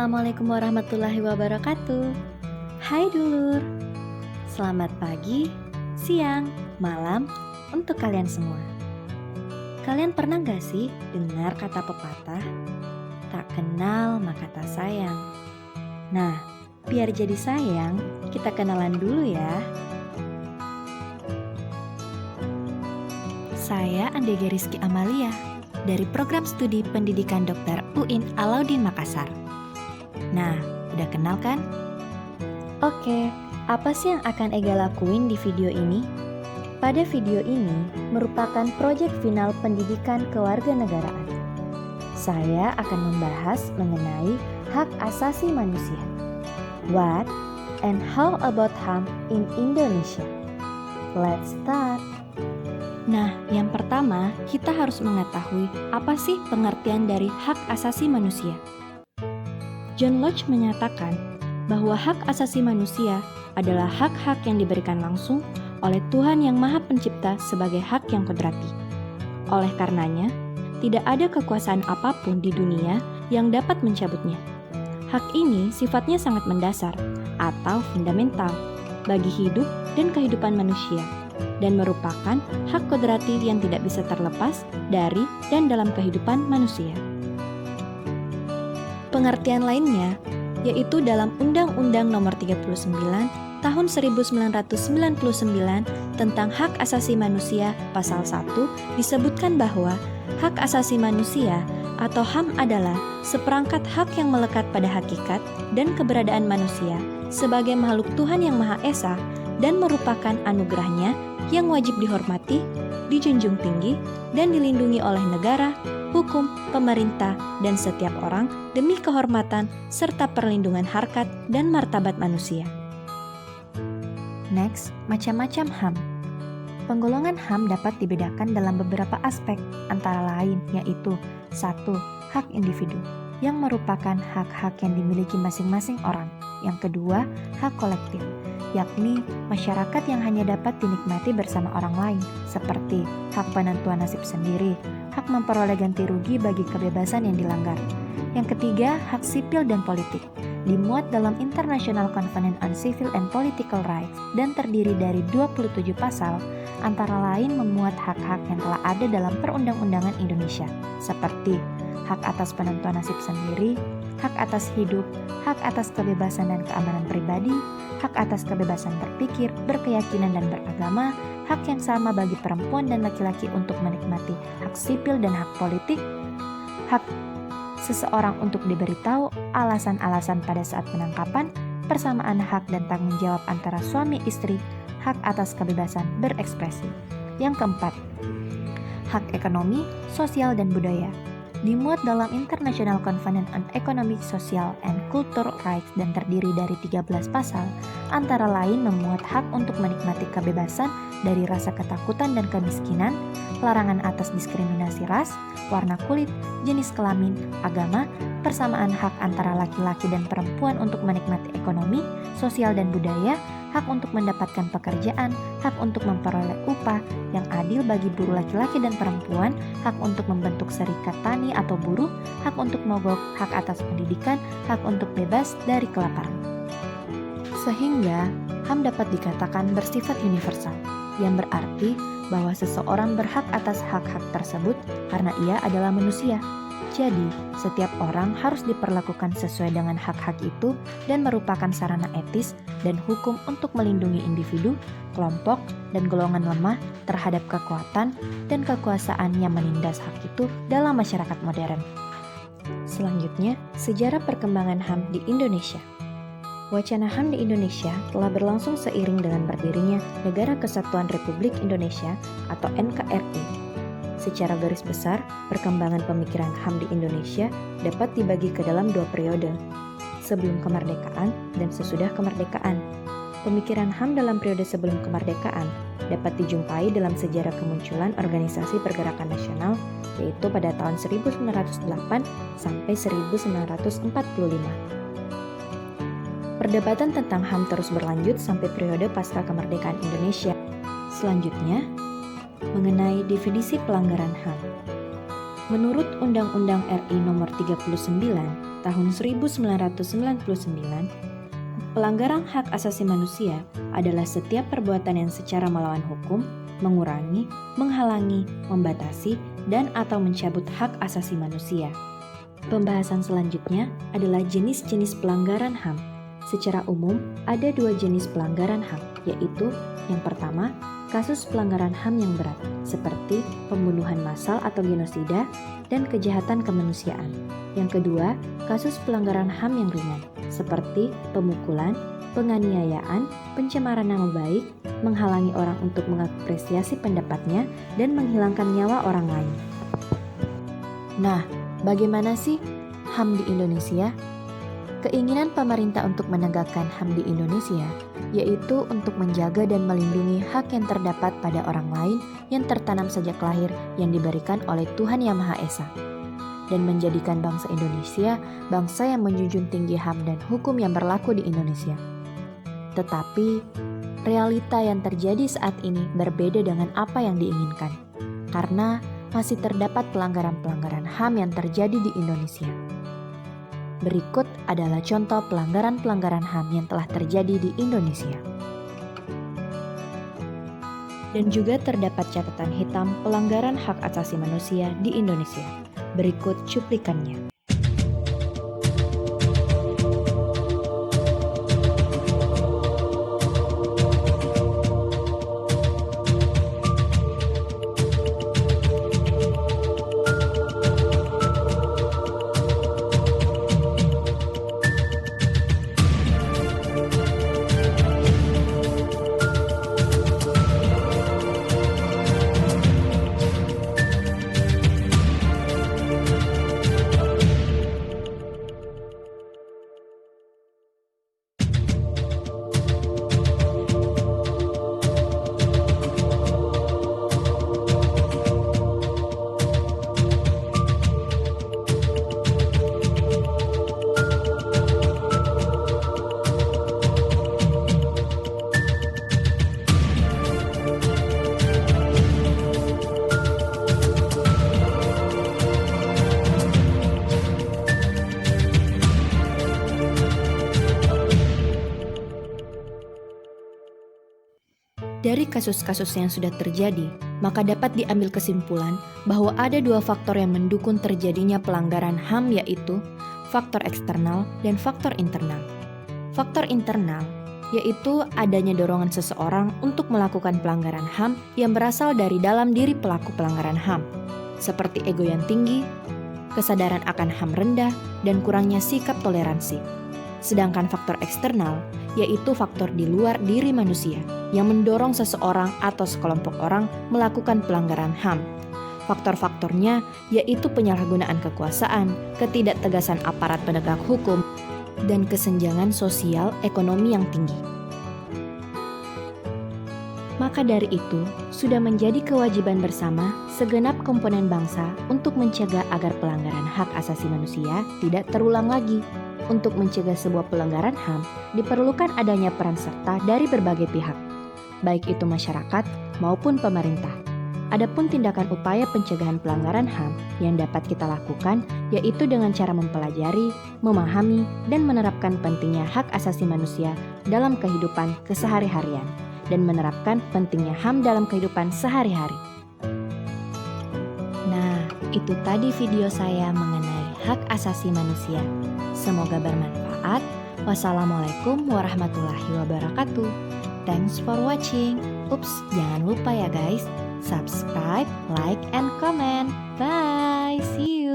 Assalamualaikum warahmatullahi wabarakatuh. Hai dulur, selamat pagi, siang, malam untuk kalian semua. Kalian pernah gak sih dengar kata pepatah, tak kenal maka tak sayang? Nah, biar jadi sayang, kita kenalan dulu ya. Saya Andega Rizky Amalia dari Program Studi Pendidikan Dokter UIN Alauddin Makassar. Nah, udah kenal kan? Oke, apa sih yang akan Ega lakuin di video ini? Pada video ini merupakan proyek final pendidikan kewarganegaraan. Saya akan membahas mengenai hak asasi manusia. What and how about HAM in Indonesia? Let's start. Nah, yang pertama, kita harus mengetahui apa sih pengertian dari hak asasi manusia. John Locke menyatakan bahwa hak asasi manusia adalah hak-hak yang diberikan langsung oleh Tuhan Yang Maha Pencipta sebagai hak yang kodrati. Oleh karenanya, tidak ada kekuasaan apapun di dunia yang dapat mencabutnya. Hak ini sifatnya sangat mendasar atau fundamental bagi hidup dan kehidupan manusia, dan merupakan hak kodrati yang tidak bisa terlepas dari dan dalam kehidupan manusia. Pengertian lainnya yaitu dalam Undang-Undang Nomor 39 Tahun 1999 tentang Hak Asasi Manusia Pasal 1 disebutkan bahwa hak asasi manusia atau HAM adalah seperangkat hak yang melekat pada hakikat dan keberadaan manusia sebagai makhluk Tuhan Yang Maha Esa dan merupakan anugerahnya yang wajib dihormati, dijunjung tinggi, dan dilindungi oleh negara, hukum, pemerintah, dan setiap orang demi kehormatan serta perlindungan harkat dan martabat manusia. Next, macam-macam HAM. Penggolongan HAM dapat dibedakan dalam beberapa aspek, antara lain yaitu 1. Hak individu, yang merupakan hak-hak yang dimiliki masing-masing orang. Yang kedua, hak kolektif, yakni masyarakat yang hanya dapat dinikmati bersama orang lain, seperti hak penentuan nasib sendiri, hak memperoleh ganti rugi bagi kebebasan yang dilanggar. Yang ketiga, hak sipil dan politik, dimuat dalam International Covenant on Civil and Political Rights dan terdiri dari 27 pasal, antara lain memuat hak-hak yang telah ada dalam perundang-undangan Indonesia, seperti hak atas penentuan nasib sendiri, hak atas hidup, hak atas kebebasan dan keamanan pribadi, hak atas kebebasan berpikir, berkeyakinan dan beragama, hak yang sama bagi perempuan dan laki-laki untuk menikmati hak sipil dan hak politik, hak seseorang untuk diberitahu alasan-alasan pada saat penangkapan, persamaan hak dan tanggung jawab antara suami istri, hak atas kebebasan berekspresi. Yang keempat, hak ekonomi, sosial dan budaya, dimuat dalam International Covenant on Economic, Social, and Cultural Rights dan terdiri dari 13 pasal, antara lain memuat hak untuk menikmati kebebasan dari rasa ketakutan dan kemiskinan, larangan atas diskriminasi ras, warna kulit, jenis kelamin, agama, persamaan hak antara laki-laki dan perempuan untuk menikmati ekonomi, sosial dan budaya, hak untuk mendapatkan pekerjaan, hak untuk memperoleh upah yang adil bagi buruh laki-laki dan perempuan, hak untuk membentuk serikat tani atau buruh, hak untuk mogok, hak atas pendidikan, hak untuk bebas dari kelaparan. Sehingga HAM dapat dikatakan bersifat universal, yang berarti bahwa seseorang berhak atas hak-hak tersebut karena ia adalah manusia. Jadi, setiap orang harus diperlakukan sesuai dengan hak-hak itu dan merupakan sarana etis dan hukum untuk melindungi individu, kelompok, dan golongan lemah terhadap kekuatan dan kekuasaan yang menindas hak itu dalam masyarakat modern. Selanjutnya, sejarah perkembangan HAM di Indonesia. Wacana HAM di Indonesia telah berlangsung seiring dengan berdirinya Negara Kesatuan Republik Indonesia atau NKRI. Secara garis besar, perkembangan pemikiran HAM di Indonesia dapat dibagi ke dalam 2 periode, sebelum kemerdekaan dan sesudah kemerdekaan. Pemikiran HAM dalam periode sebelum kemerdekaan dapat dijumpai dalam sejarah kemunculan organisasi pergerakan nasional, yaitu pada tahun 1908 sampai 1945. Perdebatan tentang HAM terus berlanjut sampai periode pasca kemerdekaan Indonesia. Selanjutnya, mengenai definisi pelanggaran HAM. Menurut Undang-Undang RI Nomor 39 tahun 1999, pelanggaran hak asasi manusia adalah setiap perbuatan yang secara melawan hukum, mengurangi, menghalangi, membatasi, dan atau mencabut hak asasi manusia. Pembahasan selanjutnya adalah jenis-jenis pelanggaran HAM. Secara umum, ada 2 jenis pelanggaran HAM, yaitu yang pertama, kasus pelanggaran HAM yang berat, seperti pembunuhan massal atau genosida dan kejahatan kemanusiaan. Yang kedua, kasus pelanggaran HAM yang ringan, seperti pemukulan, penganiayaan, pencemaran nama baik, menghalangi orang untuk mengapresiasi pendapatnya, dan menghilangkan nyawa orang lain. Nah, bagaimana sih HAM di Indonesia? Keinginan pemerintah untuk menegakkan HAM di Indonesia yaitu untuk menjaga dan melindungi hak yang terdapat pada orang lain yang tertanam sejak lahir yang diberikan oleh Tuhan Yang Maha Esa, dan menjadikan bangsa Indonesia bangsa yang menjunjung tinggi HAM dan hukum yang berlaku di Indonesia. Tetapi, realita yang terjadi saat ini berbeda dengan apa yang diinginkan, karena masih terdapat pelanggaran-pelanggaran HAM yang terjadi di Indonesia. Berikut adalah contoh pelanggaran-pelanggaran HAM yang telah terjadi di Indonesia. Dan juga terdapat catatan hitam pelanggaran hak asasi manusia di Indonesia. Berikut cuplikannya. Dari kasus-kasus yang sudah terjadi, maka dapat diambil kesimpulan bahwa ada 2 faktor yang mendukung terjadinya pelanggaran HAM, yaitu faktor eksternal dan faktor internal. Faktor internal yaitu adanya dorongan seseorang untuk melakukan pelanggaran HAM yang berasal dari dalam diri pelaku pelanggaran HAM, seperti ego yang tinggi, kesadaran akan HAM rendah, dan kurangnya sikap toleransi. Sedangkan faktor eksternal yaitu faktor di luar diri manusia yang mendorong seseorang atau sekelompok orang melakukan pelanggaran HAM. Faktor-faktornya yaitu penyalahgunaan kekuasaan, ketidaktegasan aparat penegak hukum, dan kesenjangan sosial ekonomi yang tinggi. Maka dari itu, sudah menjadi kewajiban bersama segenap komponen bangsa untuk mencegah agar pelanggaran hak asasi manusia tidak terulang lagi. Untuk mencegah sebuah pelanggaran HAM, diperlukan adanya peran serta dari berbagai pihak, baik itu masyarakat maupun pemerintah. Adapun tindakan upaya pencegahan pelanggaran HAM yang dapat kita lakukan yaitu dengan cara mempelajari, memahami, dan menerapkan pentingnya hak asasi manusia dalam kehidupan kesehari-harian, dan menerapkan pentingnya HAM dalam kehidupan sehari-hari. Nah, itu tadi video saya mengenai hak asasi manusia. Semoga bermanfaat. Wassalamualaikum warahmatullahi wabarakatuh. Thanks for watching. Ups, jangan lupa ya guys, subscribe, like, and comment. Bye, see you.